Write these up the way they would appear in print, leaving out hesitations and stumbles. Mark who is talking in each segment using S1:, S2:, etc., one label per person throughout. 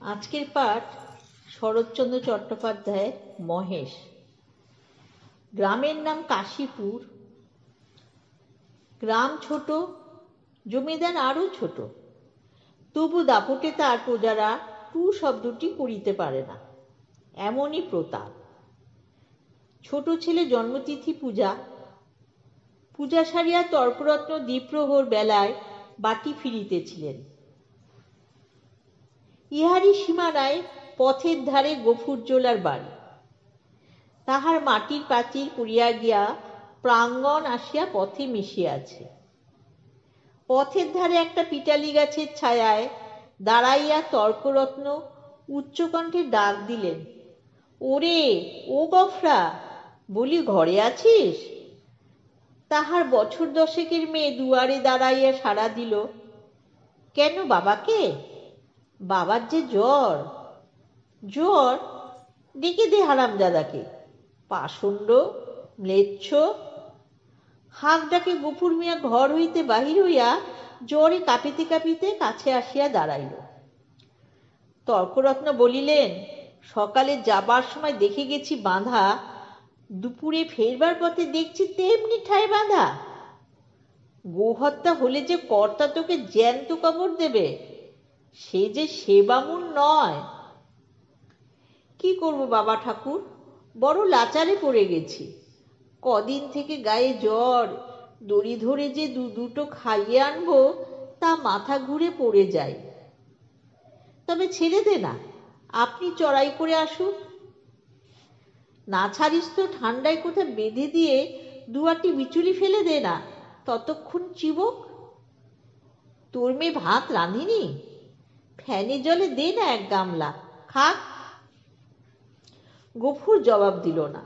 S1: আজকের পাঠ শরৎচন্দ্র চট্টোপাধ্যায়ের মহেশ। গ্রামের নাম কাশীপুর। গ্রাম ছোট, জমিদার আরও ছোট, তবু দাপটে তার প্রজারা টু শব্দটি করিতে পারে না, এমনই প্রতাপ। ছোট ছেলে জন্মতিথি পূজা, পূজা সারিয়া তর্করত্ন দ্বিপ্রহর বেলায় বাটি ফিরিতেছিলেন। ইহারই সীমানায় পথের ধারে গফুরজোলার বাড়ি। তাহার মাটির প্রাচীর পড়িয়া গিয়া প্রাঙ্গণ আসিয়া পথে মিশিয়াছে। পথের ধারে একটা পিটালি গাছের ছায়ায় দাঁড়াইয়া তর্করত্ন উচ্চকণ্ঠে ডাক দিলেন, ওরে ও গফরা, বলি ঘরে আছিস? তাহার বছর দশেকের মেয়ে দুয়ারে দাঁড়াইয়া সাড়া দিল, কেন বাবাকে? বাবার যে জ্বর। জ্বর? ডেকে দে হারামজাদাকে, পাষণ্ড, ম্লেচ্ছ। হাঁক ডাকে গফুর মিয়া ঘর হইতে বাহির হইয়া জ্বরে কাঁপিতে কাঁপিতে কাছে আসিয়া দাঁড়াইল। তর্করত্ন বলিলেন, সকালে যাবার সময় দেখে গেছি বাঁধা, দুপুরে ফেরবার পথে দেখছি তেমনি ঠায় বাঁধা। গোহত্যা হলে যে কর্তা তোকে জ্যান্ত কবর দেবে, সে যে সেবামুন নয়। কি করব বাবা ঠাকুর, বড় লাচারে পড়ে গেছি। কদিন থেকে গায়ে জ্বর, দড়ি ধরে যে দুটো খাইয়ে আনবো তা মাথা ঘুরে পড়ে যায়। তবে ছেড়ে দে না, আপনি চড়াই করে আসুন। না ছাড়িস তো ঠান্ডায় কোথায় বেঁধে দিয়ে দুয়াটি বিচুলি ফেলে দে না, ততক্ষণ চিবক। তোর মেয়ে ভাত রাঁধিনি? ফ্যানে জলে দে না এক গামলা, খাক। গফুর জবাব দিল না।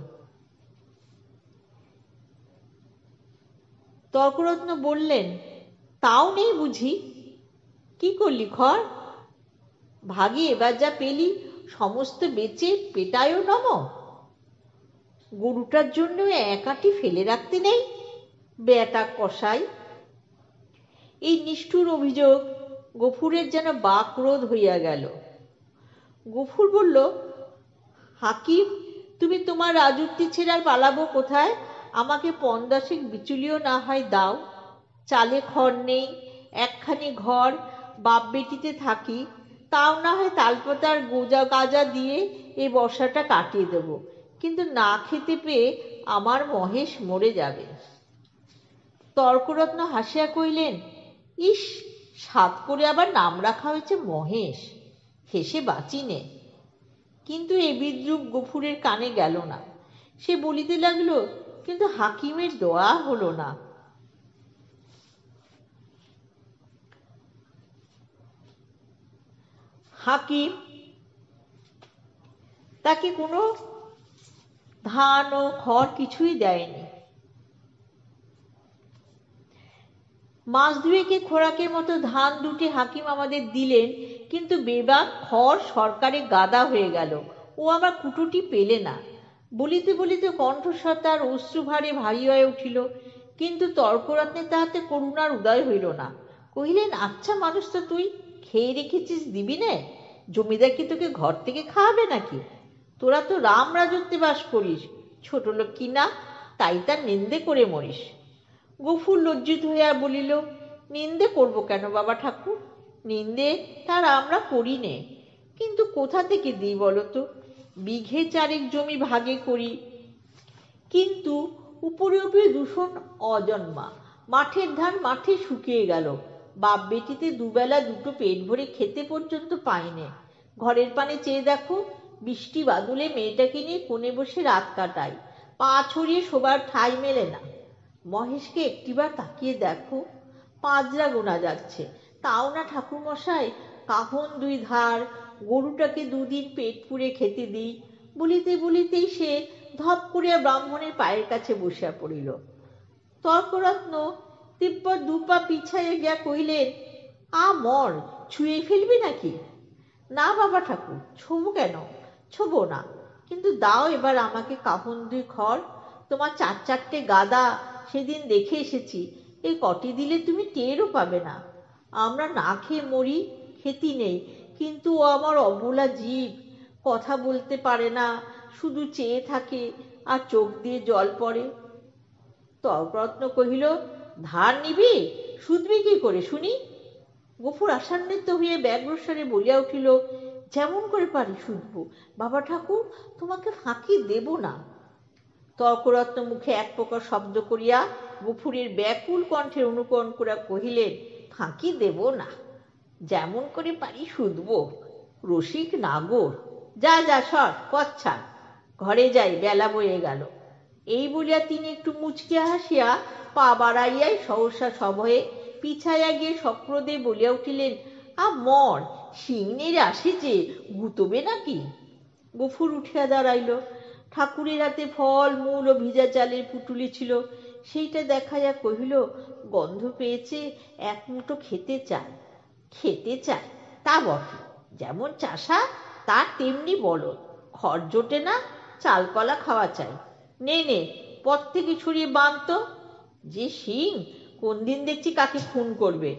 S1: তর্করত্ন বললেন, তাও নেই বুঝি? কি করলি খড়? ভাগে এবার যা পেলি সমস্ত বেচে পেটায়ও নম। গরুটার জন্য এক আঁটি ফেলে রাখতে নেই, বেটা কসাই। এই নিষ্ঠুর অভিযোগ গফুরের যেন বাকরোধ হইয়া গেল। গফুর বলল, হাকিম, তুমি তোমার রাজত্বি ছেড়ে আর পালাবো কোথায়? আমাকে ৫০ বিচুলিও না হয় দাও। চালে খড় নেই, একখানি ঘর, বাপ বেটিতে থাকি, তাও না হয় তালপাতার গাজা দিয়ে এই বর্ষাটা কাটিয়ে দেব, কিন্তু না খেতে পেয়ে আমার মহেশ মরে যাবে। তর্করত্ন হাসিয়া কইলেন, ইস, সাত করে আবার নাম রাখা হয়েছে মহেশ, হেসে বাঁচি নে। কিন্তু এ বিদ্রূপ গফুরের কানে গেল না। সে বলিতে লাগলো, কিন্তু হাকিমের দয়া হলো না। হাকিম তাকে কোনো ধান ও খড় কিছুই দেয়নি। মাস দুয়েকে খোরাকের মতো ধান দুটি হাকিম আমাদের দিলেন, কিন্তু বেবাক খড় সরকারে গাদা হয়ে গেল, ও আমার কুটোটি পেলে না। বলিতে বলিতে কণ্ঠস্বর তার অশ্রুভারে ভারী হয়ে উঠিল, কিন্তু তর্করত্নে তাহাতে করুণার উদয় হইল না। কহিলেন, আচ্ছা মানুষ তো তুই, খেয়ে রেখেছিস, দিবি নে? জমিদার কি তোকে ঘর থেকে খাওয়াবে নাকি? তোরা তো রাম রাজত্বে বাস করিস, ছোট লোক কি না, তাই তার নিন্দে করে মরিস। গফুর লজ্জিত হইয়া বলিল, নিন্দে করব কেন বাবা ঠাকুর? নিন্দে তার আমরা করি নে, কিন্তু কোথা থেকে দিই বলো তো? বিঘে চারেক জমি ভাগে করি, কিন্তু উপরে উপরে দূষণ অজন্মা। মাঠের ধান মাঠে শুকিয়ে গেল, বাপ বেটিতে দুবেলা দুটো পেট ভরে খেতে পর্যন্ত পাইনে। ঘরের পানে চেয়ে দেখো, বৃষ্টি বাদলে মেয়েটাকে নিয়ে কোণে বসে রাত কাটাই, পা ছড়িয়ে শোবার ঠাঁই মেলে না। মহেশকে একটিবার তাকিয়ে দেখো, পাঁজরা গোনা যাচ্ছে, তাও না ঠাকুরমশাই কাহন দুই ধার, গরুটাকে দুদিন পেট পুড়ে খেতে দিই। বলিতে বলিতেই সে ধপ করিয়া ব্রাহ্মণের পায়ের কাছে বসিয়া পড়িল। তর্করত্ন তিব্বত দুপা পিছাইয়া গিয়া কহিলেন, আ মর, ছুঁয়ে ফেলবি নাকি? না বাবা ঠাকুর, ছোবো কেন? ছোবো না, কিন্তু দাও এবার আমাকে কাহন দুই খড়। তোমার ৪-৪টে গাদা সেদিন দেখে এসেছি, এই কটি দিলে তুমি টেরও পাবে না। আমরা না খেয়ে মরি, খেতি নেই, কিন্তু ও আমার অবলা জীব, কথা বলতে পারে না, শুধু চেয়ে থাকে আর চোখ দিয়ে জল পড়ে। তর্করত্ন কহিল, ধার নিবি? শুধবি কি করে শুনি? গফুর আশান্বিত হয়ে ব্যগ্রস্বরে বলিয়া উঠিল, যেমন করে পারি শুধব, বাবা ঠাকুর, তোমাকে ফাঁকি দেব না। তর্করত্ন মুখে এক প্রকার শব্দ করিয়া গফুরের ব্যাকুল কণ্ঠের অনুকরণ করিয়া কহিলেন, ফাঁকি দেব না, যেমন করে পারি শুধব, রসিক নাগর, যা যা সর, পথ ছাড়, ঘরে যাই, বেলা বয়ে গেল। এই বলিয়া তিনি একটু মুচকিয়া হাসিয়া পা বাড়াইয়াই সহসা সভয়ে পিছাইয়া গিয়ে সক্রোধে বলিয়া উঠিলেন, মর, সিংনের আসিছে, গুতবে নাকি? গফুর উঠিয়া দাঁড়াইল। ঠাকুরের হাতে ফল মূল ও ভিজা চালের পুটুলি ছিল, সেইটা দেখাইয়া কহিল, গন্ধ পেয়েছে, এক মুঠো খেতে চায়। খেতে চায় তা বটে, যেমন চাষা তার তেমনি বলদ, খড় জোটে না, চালকলা খাওয়া চাই। নে নে, পথ থেকে ছড়িয়ে বাঁধ তো, যে সিং কোন দিন দেখছি কাকে খুন করবে।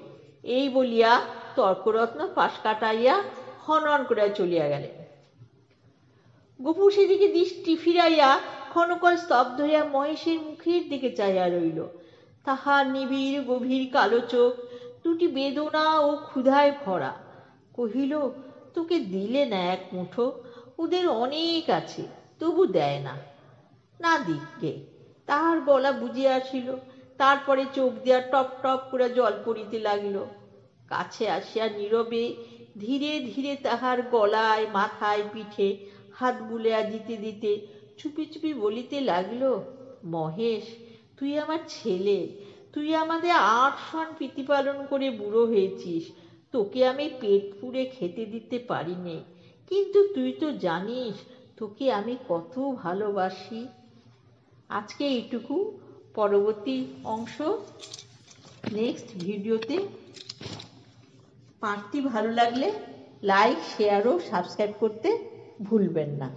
S1: এই বলিয়া তর্করত্ন পাশ কাটাইয়া হনন করিয়া চলিয়া গেলেন। গফুর সেদিকে দৃষ্টি ফিরাইয়া ক্ষণকাল স্তব্ধ হইয়া মহেশের মুখের দিকে চাইয়া রইল। তাহার নিবিড় গভীর কালো চোখ দুটি বেদনা ও ক্ষুধায় ভরা। কহিল, তোকে দিলে না এক মুঠো, ওদের অনেক আছে, তবু দেয় না। না দিক গে। তাহার গলা বুঝিয়া আসিল, তারপরে চোখ দিয়া টপ টপ করে জল পড়িতে লাগিল। কাছে আসিয়া নীরবে ধীরে ধীরে তাহার গলায়, মাথায়, পিঠে হাত বুলিয়া দিতে দিতে চুপি চুপি বলিতে লাগিল, মহেশ, তুই আমার ছেলে, তুই আমাদের 8 সন প্রীতিপালন করে বুড়ো হয়েছিস, তোকে আমি পেট পুড়ে খেতে দিতে পারিনি, কিন্তু তুই তো জানিস তোকে আমি কত ভালোবাসি। আজকে এইটুকু, পরবর্তী অংশ নেক্সট ভিডিওতে। পাঠটি ভালো লাগলে লাইক, শেয়ার ও সাবস্ক্রাইব করতে ভুলবেন না।